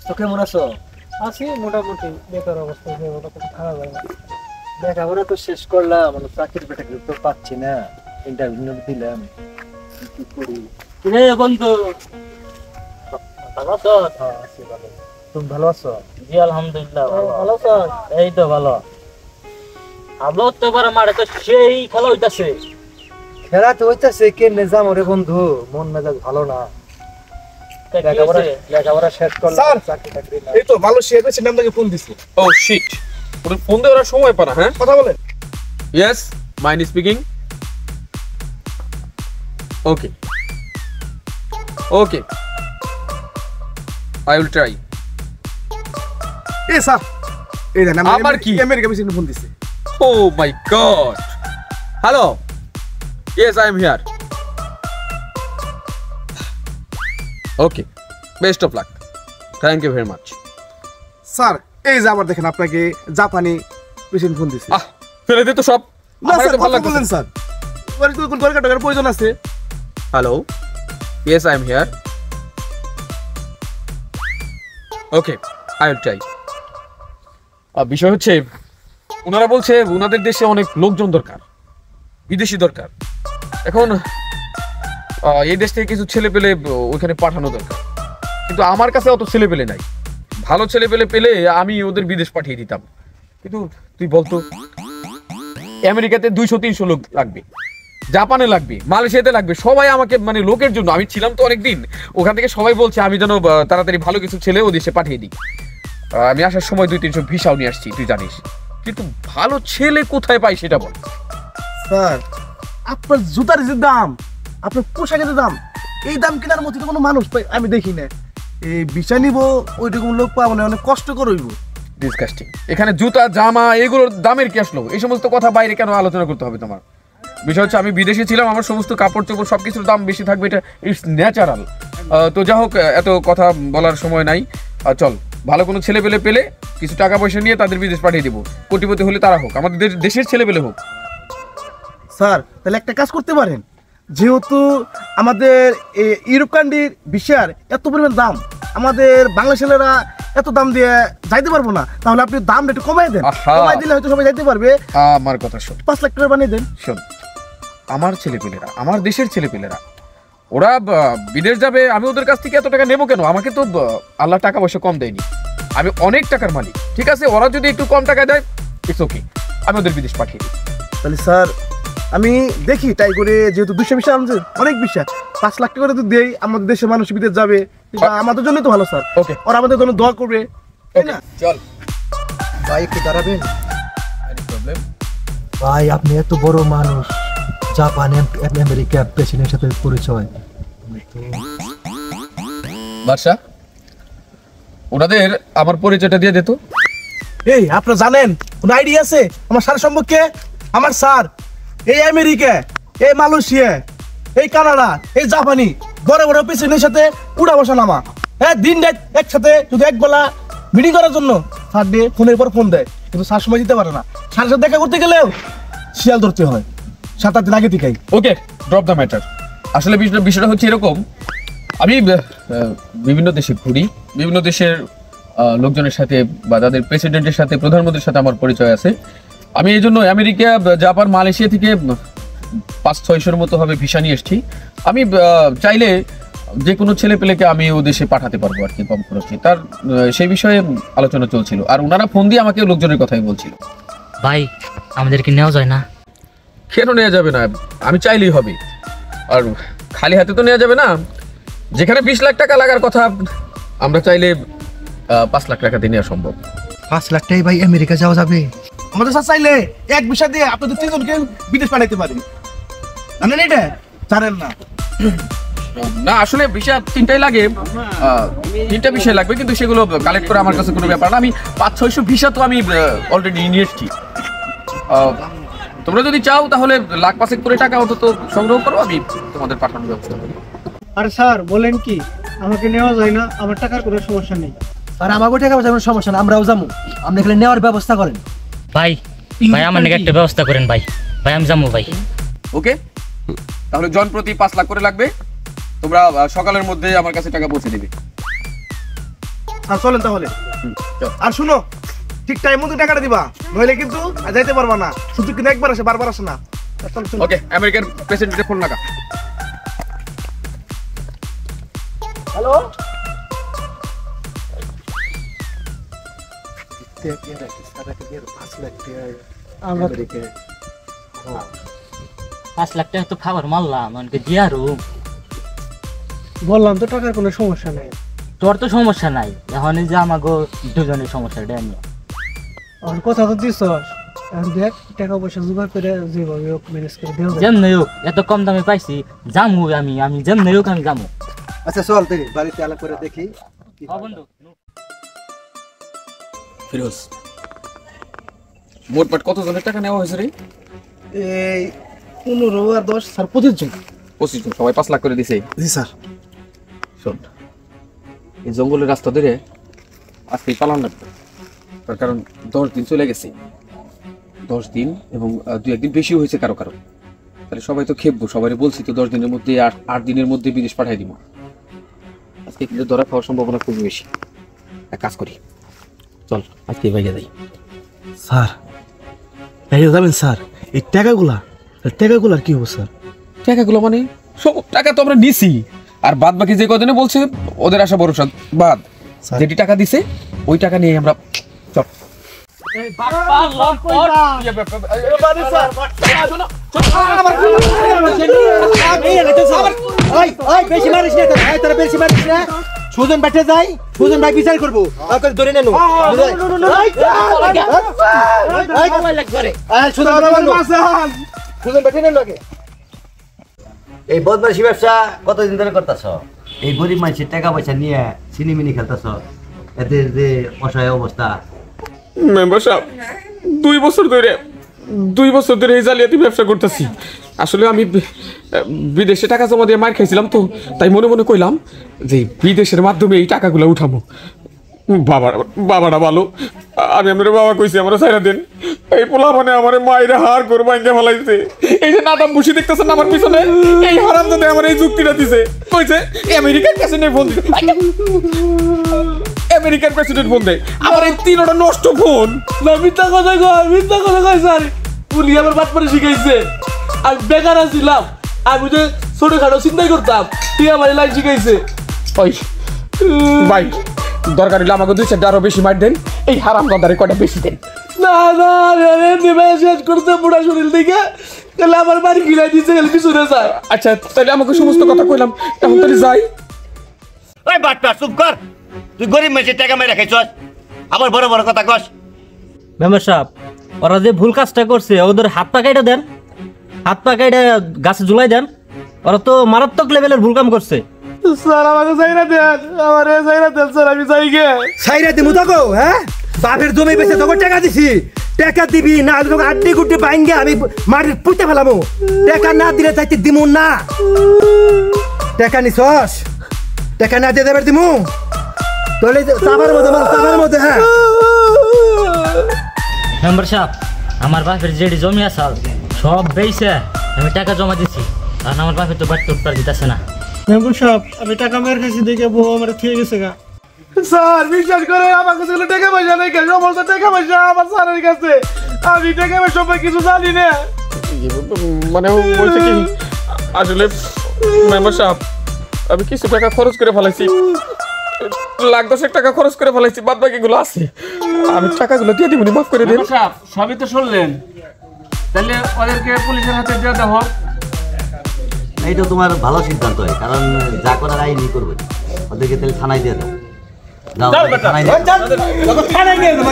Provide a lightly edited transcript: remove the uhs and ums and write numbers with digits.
দোস্ত কেমন আছো? আছি মোটামুটি, বেকার অবস্থা, খারাপ হয় না। লেখাপড়া তো শেষ করলাম, চাকরির বেটাকে তো পাচ্ছি না, ইন্টারভিউ দিলাম, কি করি? রে বন্ধু, ভালো আছো? আছি ভালো। তুমি ভালো আছো? জি আলহামদুলিল্লাহ ভালো আছো? এই তো ভালো। ভালো তো এবার মাঠে তো সেই খেলা হইতাছে। খেলা তো হইতাছে, কেমনে যাবো রে বন্ধু, মন মেজাজ ভালো না। লেখাপড়া শেষ করলাম, স্যার, চাকরি টাকরি না। এই তো ভালো শেয়ার করেছি, আপনাকে ফোন দিছি। ও শিট, ওদের ফোন দেওয়ার আর সময় পায় না। হ্যাঁ, কথা বলেন। Yes, mind speaking. Okay okay, I will try. এই স্যার, এই দেন আবার কি? আমেরিকা বেশি ফোন দিছে। Oh my God. Hello, yes I am here. Okay, best of luck, thank you very much. Sir, এই যে আবার দেখেন আপনাকে জাপানি পেশেন্ট ফোন দিছে। আহ, ফেলে দে তো সব। না আমার স্যার, তো ভালো কথা লাগছে। বলেন স্যার। এবার তো কোন দরকার টাকার প্রয়োজন আছে। Hello, yes I am here. Okay, I will try. বিষয় হচ্ছে, ওনারা বলছে ওনাদের দেশে অনেক লোকজন দরকার, বিদেশি দরকার। এখন এই দেশ থেকে কিছু ছেলে পেলে ওইখানে পাঠানো দরকার, কিন্তু আমার কাছে অত ছেলে পেলে নাই। ভালো ছেলে পেলে পেলে আমি ওদের বিদেশ পাঠিয়ে দিতাম, কিন্তু তুই বলতো আমেরিকাতে 200-300 লোক লাগবে, জাপানে লাগবে, মালয়েশিয়াতে লাগবে, সবাই আমাকে মানে লোকের জন্য, আমি ছিলাম তো অনেকদিন ওখান থেকে, সবাই বলছে আমি যেন তাড়াতাড়ি ভালো কিছু ছেলে ও দেশে পাঠিয়ে দিই। আমি আসার সময় 200-300 ভিসাও নিয়ে আসছি, তুই জানিস, কিন্তু ভালো ছেলে কোথায় পাই সেটা বল। স্যার, আপনার জুতার যে দাম, আপনার পোশাকের যে দাম, এই দাম কেনার মতো তো কোনো মানুষ পাই আমি দেখি না। এই বিষয় নিব ওইরকম লোক পাবো না, অনেক কষ্ট করইব। ডিসকাস্টিং। এখানে জুতা জামা এগুলোর দামের কি আসলো? এই সমস্ত কথা বাইরে কেন আলোচনা করতে হবে তোমার? বিষয় হচ্ছে আমি বিদেশে ছিলাম, আমার সমস্ত কাপড় চোপড় সবকিছুর দাম বেশি থাকবে, এটা ইটস ন্যাচারাল। তো যা হোক, এত কথা বলার সময় নাই। চল, ভালো কোনো ছেলে পেলে পেলে কিছু টাকা পয়সা নিয়ে তাদের বিদেশ পাঠিয়ে দিব। কোটিপতি হলে তারা হোক, আমাদের দেশের ছেলে পেলে হোক। স্যার, তাহলে একটা কাজ করতে পারেন, যেহেতু আমাদের ইউরোপ কান্ট্রির ভিসার এত পরিমাণ দাম, আমাদের বাংলা ছেলেরা এত দাম দিয়ে যাইতে পারবো না, তাহলে আপনি দামটা একটু কমাই দেন। আহা। কমাই দিলে হয়তো সবাই যাইতে পারবে। আমার কথা শোন, 5 লাখ টাকা বানিয়ে দেন। শোন, আমার ছেলেপেলেরা, আমার দেশের ছেলেপেলেরা, ওরা বিদেশ যাবে, আমি ওদের কাছ থেকে এত টাকা নেবো কেন? আমাকে তো আল্লাহ টাকা পয়সা কম দেয়নি, আমি অনেক টাকার মালিক। ঠিক আছে, ওরা যদি একটু কম টাকা দেয়, ইটস ওকে, আমি ওদের বিদেশ পাঠিয়ে দিই। তাহলে স্যার, আমি দেখি তাই করে, যেহেতু 200 ভিসা আমাদের অনেক ভিসা, 5 লাখ টাকা করে যদি দেই, আমাদের দেশের মানুষ বিদেশ যাবে, আমাদের জন্য তো ভালো স্যার। ওকে, ওরা আমাদের জন্য দোয়া করবে, তাই না? চল। ভাই একটু দাঁড়াবেন? Any problem? ভাই আপনি এত বড় মানুষ, জাপান আমেরিকা প্রেসিডেন্টের সাথে পরিচয়। বাদশা, ওনাদের আমার পরিচয়টা দিয়ে দিত। এই আপনারা জানেন, কোন আইডিয়া আছে আমার স্যার সম্পর্কে? আমার স্যার এই আমেরিকা, এই মালয়েশিয়া, এই কানাডা, এই জাপানি বড় বড় প্রেসিডেন্টের সাথে উড়া বসা নামা, হ্যাঁ, দিন রাত একসাথে, শুধু একবেলা মিটিং করার জন্য স্যার দিয়ে ফোনের পর ফোন দেয়, কিন্তু স্যার সময় দিতে পারে না। স্যারের সাথে দেখা করতে গেলেও শিয়াল ধরতে হয়, 7-8 দিন আগে থেকেই। ওকে, ড্রপ দ্য ম্যাটার। আসলে বিষয়টা হচ্ছে এরকম, আমি বিভিন্ন দেশে ঘুরি, বিভিন্ন দেশের লোকজনের সাথে বা তাদের প্রেসিডেন্টের সাথে, প্রধানমন্ত্রীর সাথে আমার পরিচয় আছে। আমি এই জন্য আমেরিকা, জাপান, মালয়েশিয়া থেকে 500-600 মতো হবে ভিসা নিয়ে এসেছি। আমি চাইলে যে কোনো ছেলে পেলেকে আমি ও দেশে পাঠাতে পারবো আর কি, কম খরচে। তার সেই বিষয়ে আলোচনা চলছিল, আর ওনারা ফোন দিয়ে আমাকে লোকজনের কথাই বলছিল। ভাই, আমাদেরকে নেওয়া যায় না? কেন নেওয়া যাবে না? আমি চাইলেই হবে, আর খালি হাতে তো নেওয়া যাবে না। যেখানে 20 লাখ টাকা লাগার কথা, আমরা চাইলে 5 লাখ টাকা দিয়ে নেওয়া সম্ভব। 5 লাখ টাকায় ভাই আমেরিকা যাওয়া যাবে? আমাদের স্যার চাইলে এক ভিসা দিয়ে আপনাদের 3জনকে বিদেশ পাঠাইতে পারেন, জানেন এটা? জানেন না? না, আসলে ভিসা 3টাই লাগে, 3টা বিষয় লাগবে, কিন্তু সেগুলো কালেক্ট করে আমার কাছে কোনো ব্যাপার না। আমি 500-600 ভিসা তো আমি অলরেডি নিয়ে এসেছি। তোমরা যদি চাও তাহলে 1,5 করে টাকা অন্তত সংগ্রহ করো, আমি তোমাদের পাঠানোর ব্যবস্থা করি। আরে স্যার, বলেন কি, আমাকে নেওয়া যায় না? আমার টাকার কোনো সমস্যা নেই। আর আমাকে টাকা পয়সা কোনো সমস্যা না, আমরাও যাবো, আপনি এখানে নেওয়ার ব্যবস্থা করেন। ভাই, ভাই আমার নাকি একটা ব্যবস্থা করেন ভাই। ভাই আমি যাবো ভাই। ওকে, তাহলে জন প্রতি 5 লাখ করে লাগবে। তোমরা সকালের মধ্যে আমার কাছে টাকা পৌঁছে দিবে। স্যার চলেন তাহলে। চল। আর শুনো, ঠিক টাইম মতো টাকাটা দিবা, নইলে কিন্তু আর যাইতে পারবা না। শুধু কিন্তু একবার আসে, বারবার আসে না। চলো, চলো। ওকে, আমেরিকার প্রেসিডেন্টের ফোন লাগা। হ্যালো, আমরা 5 লাখ টাকা তো খাবার মারলাম, অনেকে দিয়া রুম। বললাম তো টাকার কোনো সমস্যা নেই। তোর তো সমস্যা নাই, এখন এই যে আমাকে দুজনের সমস্যা এটা নিয়ে। আমার কথা তো দিছস, এখন দেখ টাকা পয়সা জোগাড় করে যেভাবে হোক ম্যানেজ করে দেও। যেমনি হোক এত কম দামে পাইছি, যামু আমি যেমনি হোক আমি যামু। আচ্ছা চল তুই বাড়িতে আলাপ করে দেখি। বন্ধু ফিরোজ, মোটমাট কতজনের টাকা নেওয়া হয়েছে রে? এই 15 আর 10 স্যার 25 জন। 25 জন, সবাই 5 লাখ করে দিছে। জি স্যার। শোন, এই জঙ্গলের রাস্তা ধরে আজকে পালান লাগবে, তার কারণ 10 দিন চলে গেছে। 10 দিন এবং 2-1 দিন বেশি হয়েছে কারো কারো। তাহলে সবাই তো খেপবো, সবাই বলছি তো 10 দিনের মধ্যে 8 দিনের মধ্যে বিদেশ পাঠাই দিব। আজকে কিন্তু ধরা খাওয়ার সম্ভাবনা খুবই বেশি। এক কাজ করি, চল আজকে বাইরে যাই। স্যার এই যাবেন স্যার, এই টাকাগুলার কি হবে স্যার? টাকাগুলো মানে সব টাকা তো আমরা নিছি, আর বাদ বাকি যে কদিনে বলছে ওদের আশা ভরসা বাদ। যেটি টাকা দিছে ওই টাকা নিয়ে আমরা চল। বেশি মারিস না, তোরা বেশি মারিস না। সুজন বেঠে যাই, সুজন ভাই বিচার করবো, ধরে নেন। সুজন বেঠে নেন। এই বদমাশি ব্যবসা কতদিন ধরে করতেছ? এই গরিব মানুষের টাকা পয়সা নিয়ে সিনেমিনি খেলতেছ, এদের যে অসহায় অবস্থা। মেম্বার সাহেব, 2 বছর ধরে এই জালিয়াতি ব্যবসা করতেছি। আসলে আমি বিদেশে টাকা জমা দিয়ে মার খাইছিলাম, তো তাই মনে মনে কইলাম যে বিদেশের মাধ্যমে এই টাকাগুলো উঠামো। বাবাটা ভালো, আমি আমার বাবা কইছি আমার ছাইরা দেন। এই পোলা মানে আমার মায়েরা হার করে বাইঙ্গা ফেলাইছে। এই যে নাদাম বসে দেখতেছেন আমার পিছনে, এই হারাম যাতে আমার এই যুক্তিটা দিছে। কইছে আমেরিকার প্রেসিডেন্ট ফোন দিছে, আমেরিকার প্রেসিডেন্ট ফোন দেয় আমার এই 3টা নষ্ট ফোন। না মিথ্যা কথা কয় স্যার। উনি আমার বাটপারে শিখাইছে। আমি বেকার আছিলাম, আমি তো ছোটখাটো চিন্তাই করতাম, তুই আমার লাইন শিখাইছে। ওই ভাই, দরকার হলে আমাকে 2-4টা আরো বেশি মার দেন, এই হারাম গন্ধারে কয়টা বেশি দেন। না শেষ করতে বুড়া শরীর দিকে, তাহলে আমার বাড়ি গিলাই দিচ্ছে, পিছনে যায়। আচ্ছা তাহলে আমাকে সমস্ত কথা কইলাম, এখন তাহলে যাই। ওই বাটপার চুপ কর, তুই গরিব মানুষের টাকা মেরে খাইছস, আবার বড় বড় কথা কস। মেম্বার সাহেব, ওরা যে ভুল কাজটা করছে ওদের হাত পা কাইটা দেন, হাত পা কাইটা গাছে ঝুলাই দেন। ওরা তো মারাত্মক লেভেলের ভুল কাম করছে। স্যার আমাকে চাইরা দেন, আমার চাইরা দেন স্যার, আমি চাই গে। সাইরা দিমু তোকে, হ্যাঁ বাপের জমি বেচে তোকে টাকা দিছি, টাকা দিবি না তোকে আড্ডি গুড্ডি বাইঙ্গে আমি মাটির পুঁতে ফেলামো। টাকা না দিলে চাইতে দিমু না। টাকা নিছস, টাকা না দিয়ে দেবে দিমু তোলে চাবার মধ্যে। হ্যাঁ মেম্বার সাহেব, আমার বাপের যেটি জমি আসাল সব বেইছে আমি টাকা জমা দিছি, আর আমার বাপের তো বাড়িতে উঠতে দিতেছে না। মেম্বর সাহেব, আমি টাকা মেয়ের কাছে দেখে বউ আমার থিয়ে গেছে গা। স্যার বিশ্বাস করে, আমার কাছে টাকা পয়সা নেই, সমস্ত টাকা পয়সা আমার স্যারের কাছে। আমি টাকা পয়সা সম্পর্কে কিছু জানি না। মানে বলছে কি, আসলে মেম্বার সাহেব আমি কিছু টাকা খরচ করে ফেলাইছি, 1,10,000 টাকা খরচ করে ফেলাইছি, বাদ বাকিগুলো আছে। আমি টাকাগুলো দিয়ে দিবনি, মাফ করে দিন। সবই তো শুনলেন, তাহলে ওদেরকে পুলিশের হাতে দিয়ে দেওয়া। এইটা তোমার ভালো সিদ্ধান্ত হয়, কারণ যা করার আইনই করবে। ওদেরকে তাহলে থানায় দিয়ে দাও। যাও থানায় দিয়ে দাও।